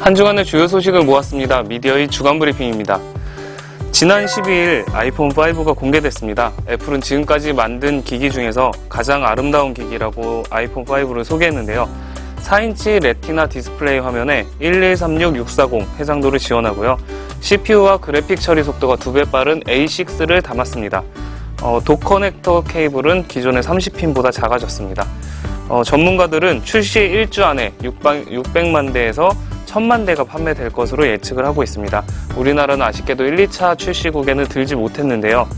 한 주간의 주요 소식을 모았습니다. 미디어의 주간 브리핑입니다. 지난 12일 아이폰 5가 공개됐습니다. 애플은 지금까지 만든 기기 중에서 가장 아름다운 기기라고 아이폰 5를 소개했는데요. 4인치 레티나 디스플레이 화면에 1236640 해상도를 지원하고요. CPU와 그래픽 처리 속도가 2배 빠른 A6를 담았습니다. 독 커넥터 케이블은 기존의 30핀보다 작아졌습니다. 전문가들은 출시 1주 안에 600만 대에서 1000만 대가 판매될 것으로 예측을 하고 있습니다. 우리나라는 아쉽게도 1, 2차 출시국에는 들지 못했는데요.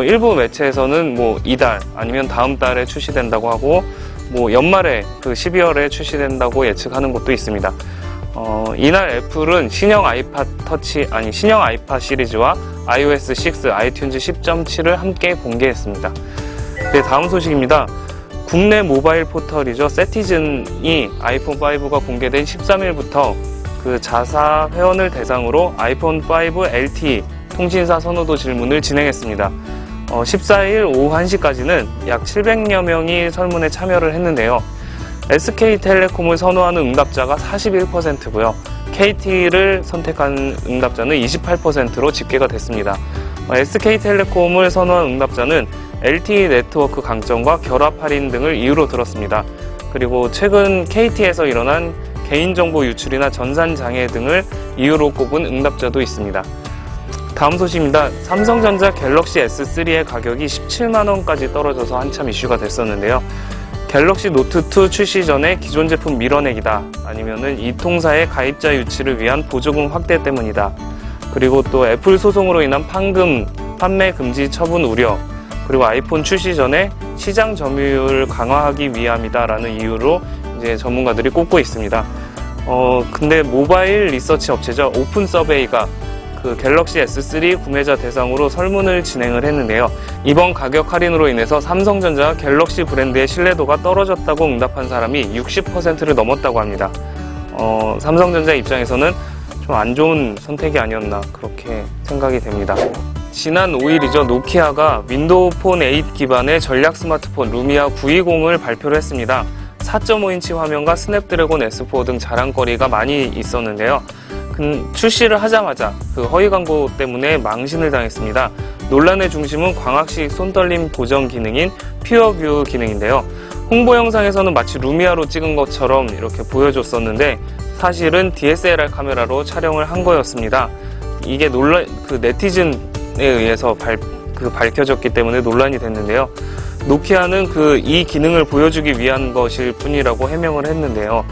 일부 매체에서는 이달 아니면 다음 달에 출시된다고 하고 연말에 12월에 출시된다고 예측하는 곳도 있습니다. 이날 애플은 신형 아이팟 시리즈와 iOS 6, 아이튠즈 10.7을 함께 공개했습니다. 네, 다음 소식입니다. 국내 모바일 포털이죠. 세티즌이 아이폰 5가 공개된 13일부터 그 자사 회원을 대상으로 아이폰 5 LTE 통신사 선호도 질문을 진행했습니다. 14일 오후 1시까지는 약 700여 명이 설문에 참여를 했는데요. SK텔레콤을 선호하는 응답자가 41%고요. KT를 선택한 응답자는 28%로 집계가 됐습니다. SK텔레콤을 선호한 응답자는 LTE 네트워크 강점과 결합 할인 등을 이유로 들었습니다. 그리고 최근 KT에서 일어난 개인정보 유출이나 전산 장애 등을 이유로 꼽은 응답자도 있습니다. 다음 소식입니다. 삼성전자 갤럭시 S3의 가격이 17만원까지 떨어져서 한참 이슈가 됐었는데요. 갤럭시 노트2 출시 전에 기존 제품 밀어내기다, 아니면은 이 통사의 가입자 유치를 위한 보조금 확대 때문이다, 그리고 또 애플 소송으로 인한 판매 금지 처분 우려, 그리고 아이폰 출시 전에 시장 점유율을 강화하기 위함이다라는 이유로 이제 전문가들이 꼽고 있습니다. 근데 모바일 리서치 업체죠. 오픈 서베이가 그 갤럭시 S3 구매자 대상으로 설문을 진행을 했는데요. 이번 가격 할인으로 인해서 삼성전자 갤럭시 브랜드의 신뢰도가 떨어졌다고 응답한 사람이 60%를 넘었다고 합니다. 삼성전자 입장에서는 좀 안 좋은 선택이 아니었나 그렇게 생각이 됩니다. 지난 5일이죠. 노키아가 윈도우 폰 8 기반의 전략 스마트폰 루미아 920을 발표를 했습니다. 4.5인치 화면과 스냅드래곤 S4 등 자랑거리가 많이 있었는데요. 출시를 하자마자 그 허위 광고 때문에 망신을 당했습니다. 논란의 중심은 광학식 손떨림 보정 기능인 퓨어뷰 기능인데요. 홍보 영상에서는 마치 루미아로 찍은 것처럼 이렇게 보여줬었는데 사실은 DSLR 카메라로 촬영을 한 거였습니다. 이게 네티즌에 의해서 밝혀졌기 때문에 논란이 됐는데요. 노키아는 이 기능을 보여주기 위한 것일 뿐이라고 해명을 했는데요.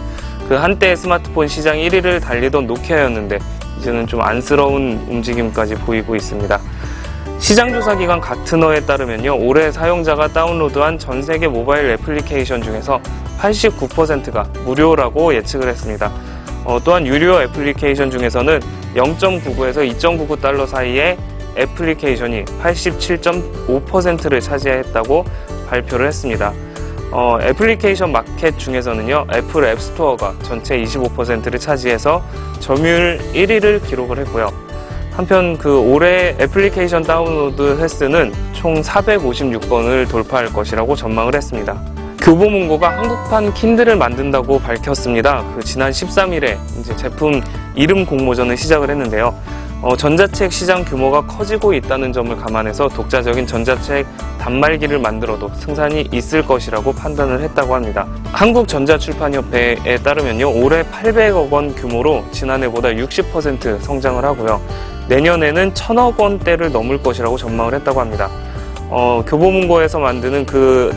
한때 스마트폰 시장 1위를 달리던 노키아였는데 이제는 좀 안쓰러운 움직임까지 보이고 있습니다. 시장조사기관 가트너에 따르면요, 올해 사용자가 다운로드한 전 세계 모바일 애플리케이션 중에서 89%가 무료라고 예측을 했습니다. 또한 유료 애플리케이션 중에서는 0.99에서 2.99달러 사이의 애플리케이션이 87.5%를 차지했다고 발표를 했습니다. 애플리케이션 마켓 중에서는요, 애플 앱스토어가 전체 25%를 차지해서 점유율 1위를 기록을 했고요. 한편 올해 애플리케이션 다운로드 횟수는 총 456건을 돌파할 것이라고 전망을 했습니다. 교보문고가 한국판 킨들을 만든다고 밝혔습니다. 지난 13일에 이제 제품 이름 공모전을 시작을 했는데요. 전자책 시장 규모가 커지고 있다는 점을 감안해서 독자적인 전자책 단말기를 만들어도 승산이 있을 것이라고 판단을 했다고 합니다. 한국전자출판협회에 따르면요, 올해 800억 원 규모로 지난해보다 60% 성장을 하고요. 내년에는 1000억 원대를 넘을 것이라고 전망을 했다고 합니다. 교보문고에서 만드는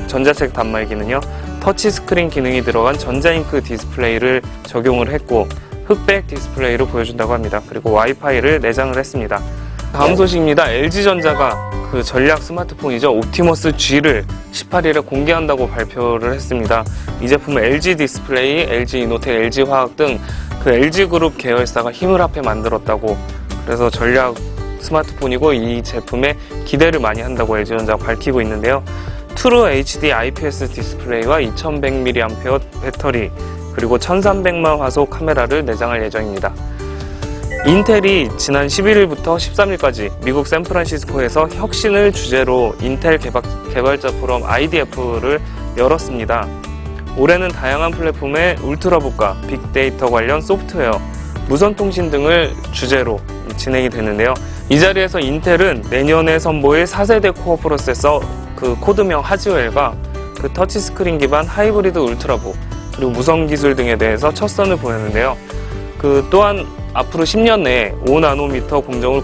전자책 단말기는요, 터치스크린 기능이 들어간 전자잉크 디스플레이를 적용을 했고 흑백 디스플레이로 보여준다고 합니다. 그리고 와이파이를 내장을 했습니다. 다음 소식입니다. LG전자가 전략 스마트폰이죠. 옵티머스 G를 18일에 공개한다고 발표를 했습니다. 이 제품은 LG 디스플레이, LG 이노텍, LG 화학 등 LG그룹 계열사가 힘을 합해 만들었다고, 그래서 전략 스마트폰이고 이 제품에 기대를 많이 한다고 LG전자가 밝히고 있는데요. 트루 HD IPS 디스플레이와 2100mAh 배터리, 그리고 1300만 화소 카메라를 내장할 예정입니다. 인텔이 지난 11일부터 13일까지 미국 샌프란시스코에서 혁신을 주제로 인텔 개발자 포럼 IDF를 열었습니다. 올해는 다양한 플랫폼의 울트라북과 빅데이터 관련 소프트웨어, 무선통신 등을 주제로 진행이 되는데요. 이 자리에서 인텔은 내년에 선보일 4세대 코어 프로세서 그 코드명 하즈웰과 그 터치스크린 기반 하이브리드 울트라보 그리고 무선 기술 등에 대해서 첫 선을 보였는데요. 또한 앞으로 10년 내에 5나노미터 공정을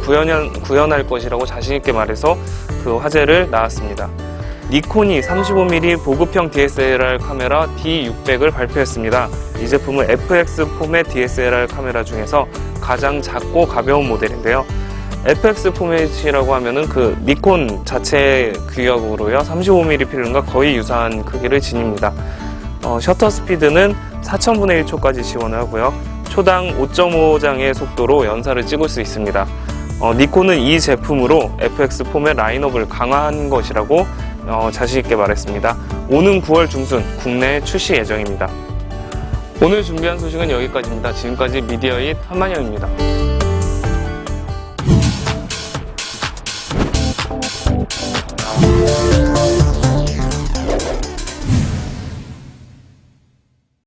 구현할 것이라고 자신있게 말해서 그 화제를 낳았습니다. 니콘이 35mm 보급형 DSLR 카메라 D600을 발표했습니다. 이 제품은 FX 포맷 DSLR 카메라 중에서 가장 작고 가벼운 모델인데요. FX 포맷이라고 하면은 그 니콘 자체 규격으로요 35mm 필름과 거의 유사한 크기를 지닙니다. 셔터 스피드는 4000분의 1초까지 지원을 하고요. 초당 5.5장의 속도로 연사를 찍을 수 있습니다. 니콘은 이 제품으로 FX 포맷 라인업을 강화한 것이라고 자신있게 말했습니다. 오는 9월 중순 국내에 출시 예정입니다. 오늘 준비한 소식은 여기까지입니다. 지금까지 미디어잇 한만영입니다.